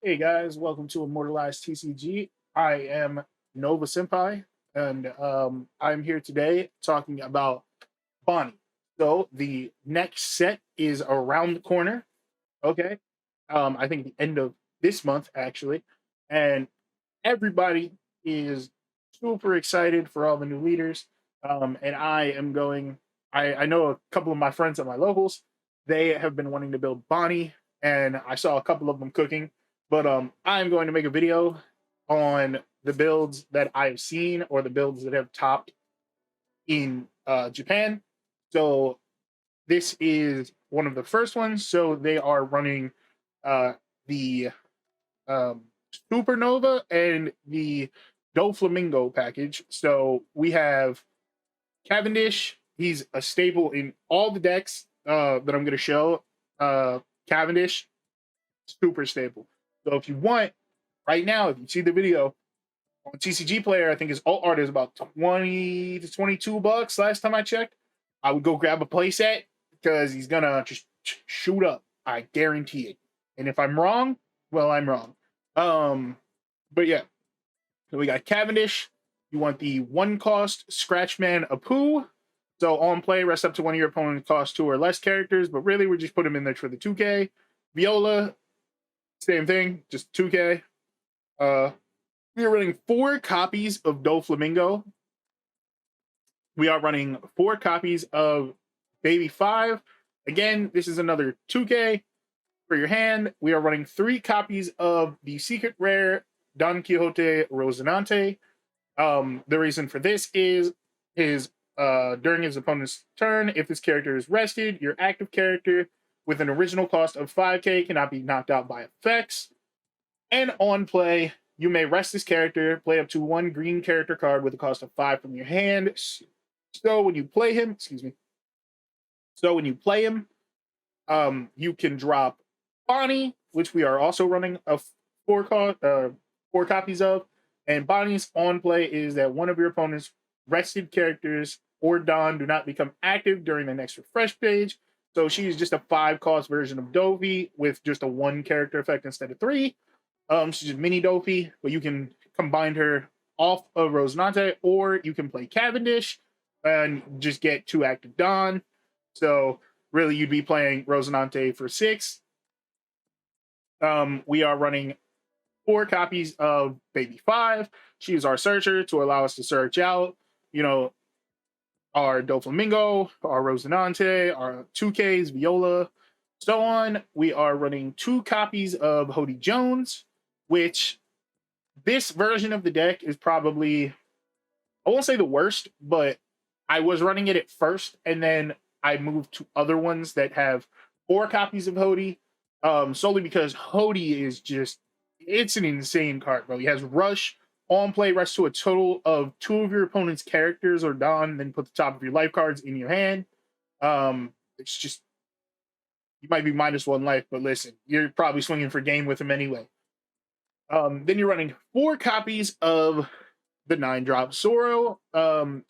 Hey guys, welcome to Immortalized TCG. I am Nova Senpai, and I'm here today talking about Bonnie. So the next set is around the corner. Okay, I think the end of this month actually, and everybody is super excited for all the new leaders. And I am going. I know a couple of my friends at my locals. They have been wanting to build Bonnie, and I saw a couple of them cooking. But I'm going to make a video on the builds that I've seen or the builds that have topped in Japan. So this is one of the first ones. So they are running the um, Supernova and the Doflamingo package. So we have Cavendish. He's a staple in all the decks that I'm going to show. Cavendish, super stable. So if you want, right now, if you see the video on TCG Player, I think his alt art is about 20 to 22 bucks last time I checked. I would go grab a playset because he's going to just shoot up. I guarantee it. And if I'm wrong, well, I'm wrong. But yeah, so we got Cavendish. You want the one cost Scratchman Apu. So on play, rest up to one of your opponent's cost 2 or less characters, but really we're just putting him in there for the 2K. Viola, same thing, just 2K. We are running 4 copies of Doflamingo. We are running 4 copies of Baby 5. Again, this is another 2K for your hand. We are running 3 copies of the secret rare Don Quixote Rocinante. The reason for this is during his opponent's turn, if this character is rested, your active character with an original cost of 5K cannot be knocked out by effects. And on play, you may rest this character, play up to 1 green character card with a cost of 5 from your hand. So when you play him, you can drop Bonny, which we are also running a 4 copies of. And Bonnie's on play is that one of your opponent's rested characters or Don do not become active during the next refresh page. So she's just a 5-cost version of Dovey with just a 1 character effect instead of 3. She's just mini Dopey, but you can combine her off of Rosinante, or you can play Cavendish and just get 2 active Don. So really, you'd be playing Rosinante for 6. We are running 4 copies of Baby 5. She is our searcher to allow us to search out, our Doflamingo, our Rosinante, our 2Ks, Viola, so on. We are running 2 copies of Hody Jones, which this version of the deck is probably, I won't say the worst, but I was running it at first, and then I moved to other ones that have 4 copies of Hody, solely because Hody is just, it's an insane card, bro. He has Rush, on play, rest to a total of 2 of your opponent's characters or Don, then put the top of your life cards in your hand. It's just, you might be -1 life, but listen, you're probably swinging for game with him anyway. Then you're running 4 copies of the 9-drop Zoro.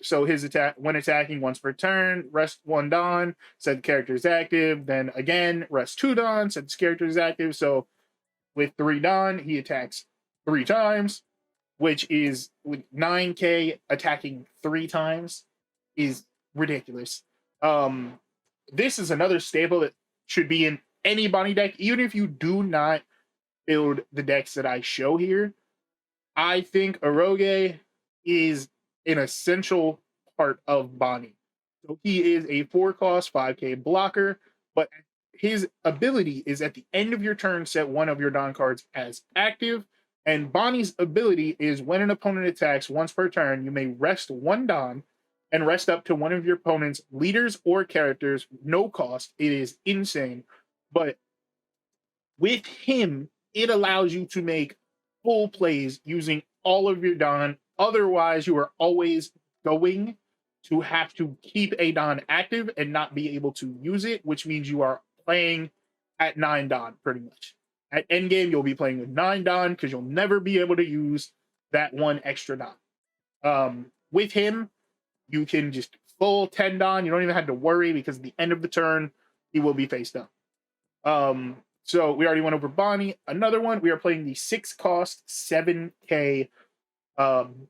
So his attack, when attacking once per turn, rest 1 Don, said the character is active. Then again, rest 2 Don, said this character is active. So with 3 Don, he attacks 3 times, which is with 9K attacking 3 times is ridiculous. This is another staple that should be in any Bonnie deck, even if you do not build the decks that I show here. I think Eroge is an essential part of Bonnie. So he is a 4-cost 5K blocker, but his ability is at the end of your turn, set 1 of your Don cards as active. And Bonnie's ability is when an opponent attacks once per turn, you may rest 1 Don and rest up to one of your opponent's leaders or characters, no cost. It is insane. But with him, it allows you to make full plays using all of your Don. Otherwise, you are always going to have to keep a Don active and not be able to use it, which means you are playing at 9 Don pretty much. At endgame, you'll be playing with 9 Don because you'll never be able to use that 1 extra Don. With him, you can just full 10 Don. You don't even have to worry because at the end of the turn, he will be face down. So we already went over Bonnie. Another one, we are playing the 6-cost 7K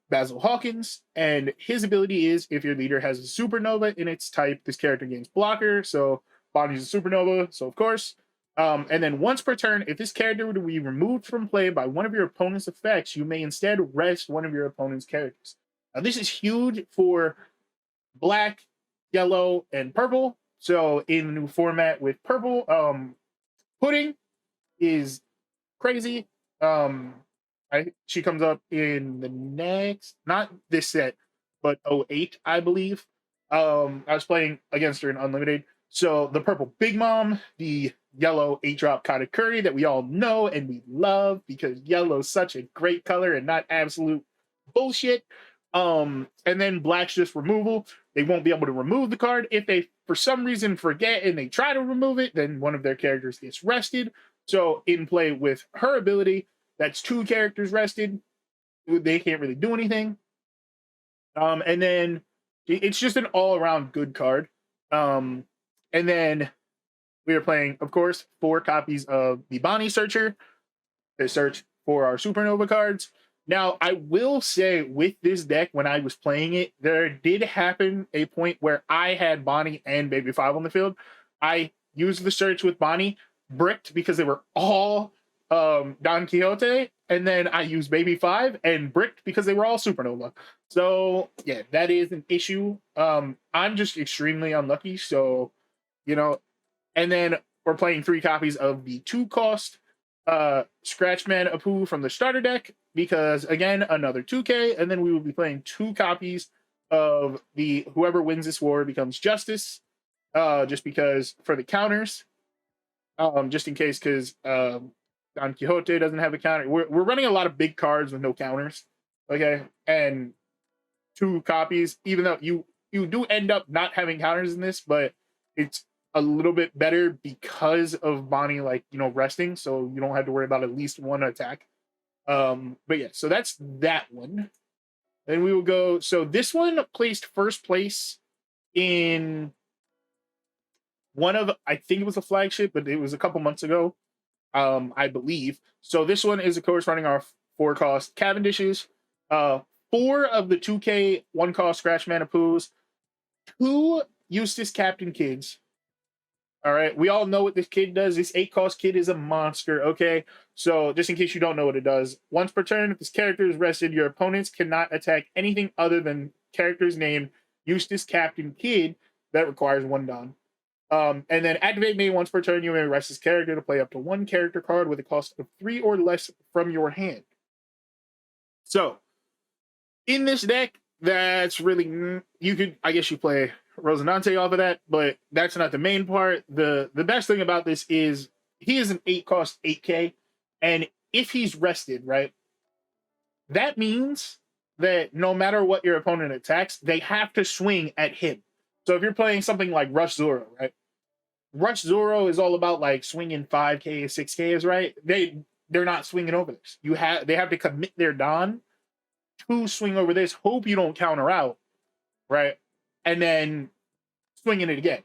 Basil Hawkins, and his ability is if your leader has a supernova in its type, this character gains blocker. So Bonnie's a supernova, so of course. And then once per turn, if this character were to be removed from play by one of your opponent's effects, you may instead rest one of your opponent's characters. Now, this is huge for black, yellow, and purple. So in the new format with purple, Pudding is crazy. She comes up in the next, not this set, but '08, I believe. I was playing against her in Unlimited. So the purple Big Mom, the yellow 8-drop Kata Curry that we all know and we love because yellow's such a great color and not absolute bullshit. And then black's just removal. They won't be able to remove the card. If they, for some reason, forget and they try to remove it, then one of their characters gets rested. So in play with her ability, that's 2 characters rested. They can't really do anything. And then it's just an all-around good card. And then we are playing, of course, 4 copies of the Bonny Searcher to search for our Supernova cards. Now, I will say with this deck, when I was playing it, there did happen a point where I had Bonnie and Baby 5 on the field. I used the search with Bonnie, bricked because they were all Don Quixote, and then I used Baby 5 and bricked because they were all Supernova. So, yeah, that is an issue. I'm just extremely unlucky, so, you know, and then we're playing 3 copies of the 2-cost Scratchman Apu from the starter deck because, again, another 2K, and then we will be playing 2 copies of the whoever wins this war becomes Justice, just because for the counters, just in case, because Don Quixote doesn't have a counter. We're running a lot of big cards with no counters, okay, and 2 copies, even though you do end up not having counters in this, but it's a little bit better because of Bonnie, like, resting, so you don't have to worry about at least 1 attack. But yeah, so that's that one. Then we will go. So this one placed first place in one of, I think it was a flagship, but it was a couple months ago, I believe. So this one is, of course, running our 4-cost Cavendishes, 4 of the 2K 1-cost Scratch Mana Poos, 2 Eustace Captain Kids. All right, we all know what this kid does. This 8-cost kid is a monster, okay? So just in case you don't know what it does, once per turn, if this character is rested, your opponents cannot attack anything other than characters named Eustace Captain Kid that requires 1 Don. And then activate me once per turn, you may rest this character to play up to 1 character card with a cost of 3 or less from your hand. So, in this deck, that's really, you could, I guess you play Rosinante off of that, but that's not the main part. The best thing about this is he is an 8-cost 8K, and if he's rested, right, that means that no matter what your opponent attacks, they have to swing at him. So if you're playing something like Rush Zoro, right, Rush Zoro is all about like swinging 5K, 6Ks, right? They're not swinging over this. They have to commit their Don to swing over this, hope you don't counter out, right? And then swinging it again.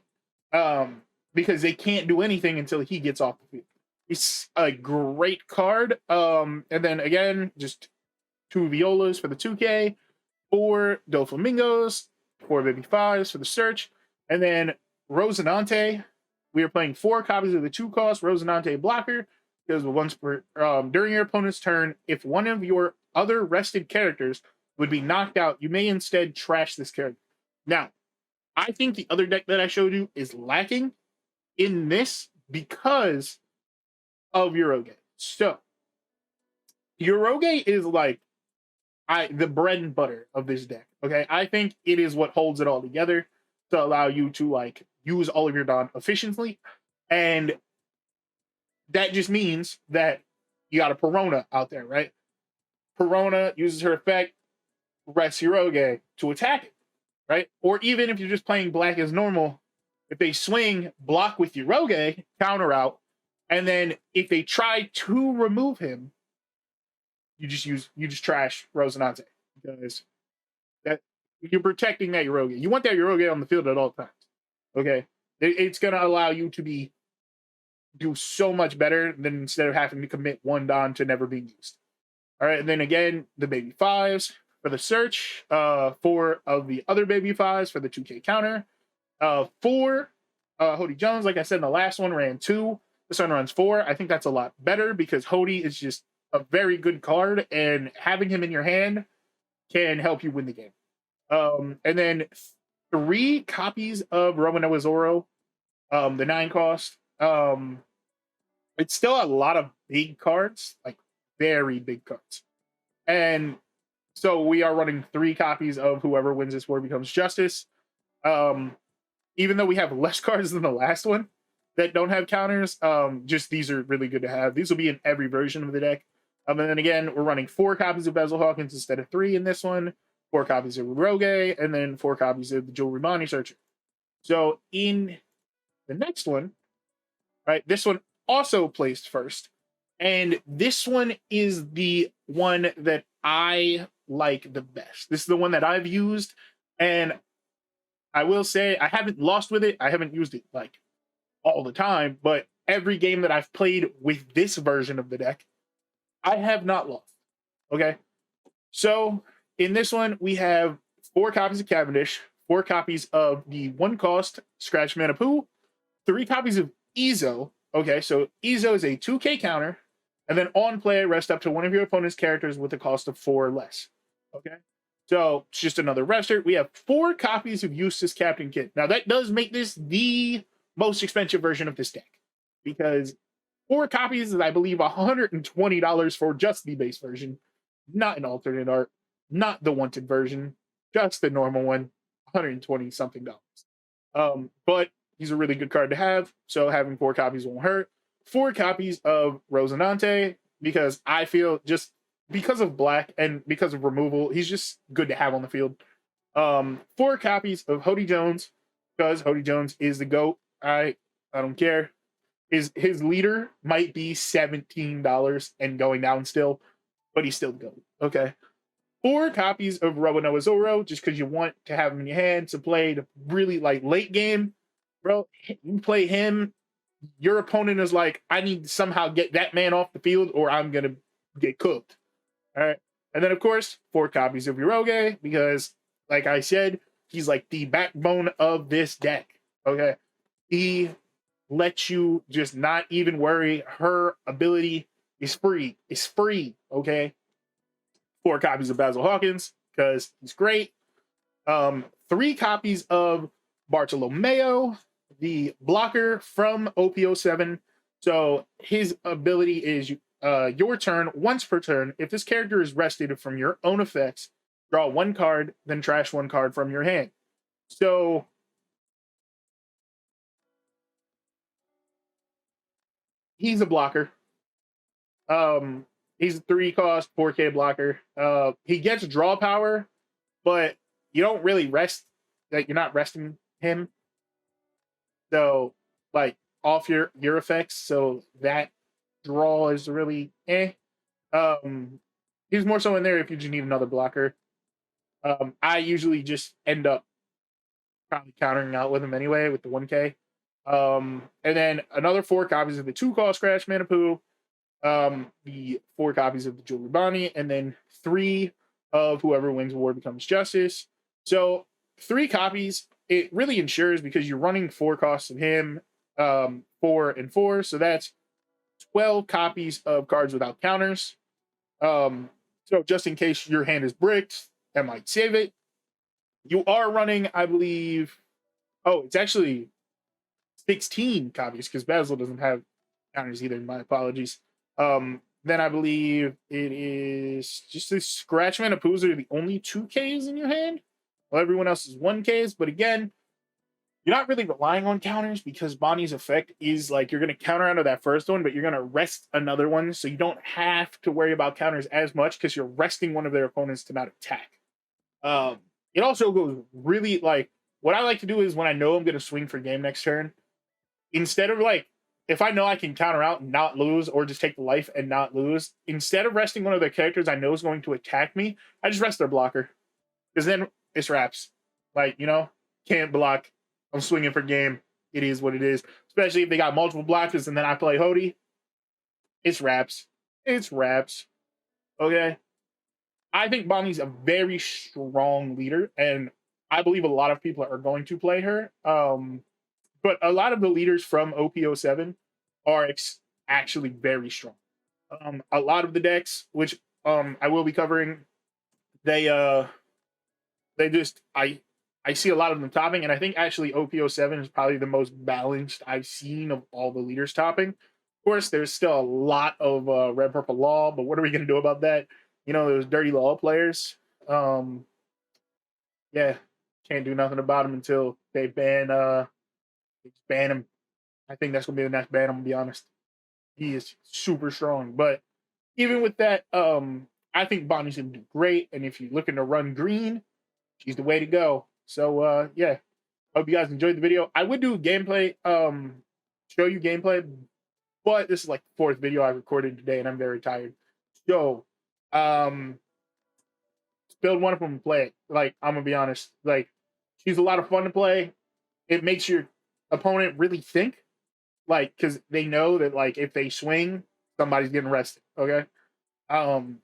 Because they can't do anything until he gets off the field. It's a great card. And then again, just 2 Violas for the 2K, 4 Doflamingos, 4 Baby 5s for the search, and then Rosinante. We are playing 4 copies of the 2-cost Rosinante blocker because once per during your opponent's turn, if one of your other rested characters would be knocked out, you may instead trash this character. Now, I think the other deck that I showed you is lacking in this because of Euroge. So, Euroge is like the bread and butter of this deck. Okay, I think it is what holds it all together to allow you to like use all of your Don efficiently, and that just means that you got a Perona out there, right? Perona uses her effect, rests Hiroge to attack it, right? Or even if you're just playing black as normal, if they swing, block with Hiroge, counter out, and then if they try to remove him, you just trash Rosinante because that you're protecting that Hiroge. You want that Hiroge on the field at all times. Okay, it's going to allow you to be do so much better than instead of having to commit one Don to never being used. All right, and then again, the baby fives for the search, 4 of the other baby fives for the 2K counter, 4 Hody Jones, like I said in the last one, ran 2. This one runs 4. I think that's a lot better because Hody is just a very good card, and having him in your hand can help you win the game. And then 3 copies of Romanoa Zoro, the 9 cost. It's still a lot of big cards, like very big cards. And so we are running 3 copies of whoever wins this war becomes justice. Even though we have less cards than the last one that don't have counters, just these are really good to have. These will be in every version of the deck. And then again, we're running 4 copies of Basil Hawkins instead of 3 in this one, 4 copies of Rogue, and then 4 copies of the Jewelry Bonny Searcher. So in the next one, right, this one also placed first. And this one is the one that I like the best. This is the one that I've used, and I will say I haven't lost with it. I haven't used it like all the time, but every game that I've played with this version of the deck, I have not lost. Okay. So in this one, we have 4 copies of Cavendish, 4 copies of the 1 cost Scratch Manapoo, 3 copies of Ezo. Okay, so Ezo is a 2K counter, and then on play, rest up to one of your opponent's characters with a cost of 4 or less. Okay, so it's just another rester. We have 4 copies of Eustace Captain Kit. Now that does make this the most expensive version of this deck, because 4 copies is, I believe, $120 for just the base version, not an alternate art, not the wanted version, just the normal one, 120 something dollars. But he's a really good card to have, so having 4 copies won't hurt. 4 copies of Rosinante, because I feel just because of black and because of removal, he's just good to have on the field. 4 copies of Hody Jones, because Hody Jones is the GOAT. I don't care. His leader might be $17 and going down still, but he's still the GOAT. Okay. 4 copies of Romanoa Zoro, just because you want to have him in your hand to play the really like late game. Bro, you play him, your opponent is like, I need to somehow get that man off the field or I'm going to get cooked. All right. And then, of course, 4 copies of Yoroge, because, like I said, he's like the backbone of this deck. Okay. He lets you just not even worry. Her ability is free. It's free. Okay. 4 copies of Basil Hawkins, because he's great. 3 copies of Bartolomeo, the blocker from OP07. So his ability is your turn, once per turn. If this character is rested from your own effects, draw 1 card, then trash 1 card from your hand. So he's a blocker. He's a 3 cost, 4K blocker. He gets draw power, but you don't really rest, like you're not resting him. So like off your effects, so that draw is really he's more so in there if you just need another blocker. I usually just end up probably countering out with him anyway with the 1K. And then another 4 copies of the 2 cost Scratch Manapoo, the 4 copies of the Jewelry Bonny, and then 3 of whoever wins war becomes justice. So 3 copies, it really ensures, because you're running 4 costs of him, 4 and 4, so that's 12 copies of cards without counters. So just in case your hand is bricked, that might save it. You are running, I believe, it's actually 16 copies, because Basil doesn't have counters either. My apologies. Then I believe it is just the Scratch Manapoos are the only 2Ks in your hand, while everyone else is 1Ks. But again, you're not really relying on counters, because Bonnie's effect is like you're going to counter out of that first one, but you're going to rest another one, so you don't have to worry about counters as much because you're resting one of their opponents to not attack. It also goes really, like, what I like to do is when I know I'm going to swing for game next turn, instead of like, if I know I can counter out and not lose, or just take the life and not lose, instead of resting one of their characters I know is going to attack me, I just rest their blocker, because then it's wraps. Like, can't block. I'm swinging for game. it is what it is. Especially if they got multiple blockers and then I play Hody. It's raps. It's raps. Okay. I think Bonnie's a very strong leader, and I believe a lot of people are going to play her. But a lot of the leaders from OP07 are actually very strong. A lot of the decks, which I will be covering, they just I see a lot of them topping, and I think actually OP07 is probably the most balanced I've seen of all the leaders topping. Of course, there's still a lot of red purple law, but what are we gonna do about that? You know, those dirty law players. Um, yeah, can't do nothing about them until they ban him. I think that's gonna be the next ban. I'm gonna be honest. He is super strong, but even with that, I think Bonnie's gonna do great. And if you're looking to run green, she's the way to go. So yeah, hope you guys enjoyed the video. I would do gameplay, show you gameplay, but this is like the fourth video I recorded today, and I'm very tired. So, build one of them and play it. Like, I'm gonna be honest, like, she's a lot of fun to play. It makes your opponent really think, like, because they know that like if they swing, somebody's getting arrested. Okay, um,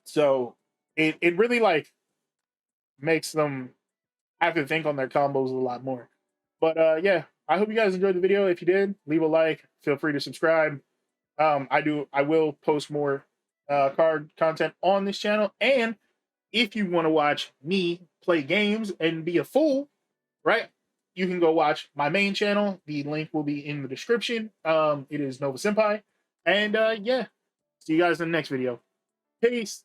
so it really like makes them have to think on their combos a lot more. But yeah, I hope you guys enjoyed the video. If you did, leave a like. Feel free to subscribe. I will post more card content on this channel. And if you want to watch me play games and be a fool, right? You can go watch my main channel. The link will be in the description. It is Nova Senpai. And yeah, see you guys in the next video. Peace.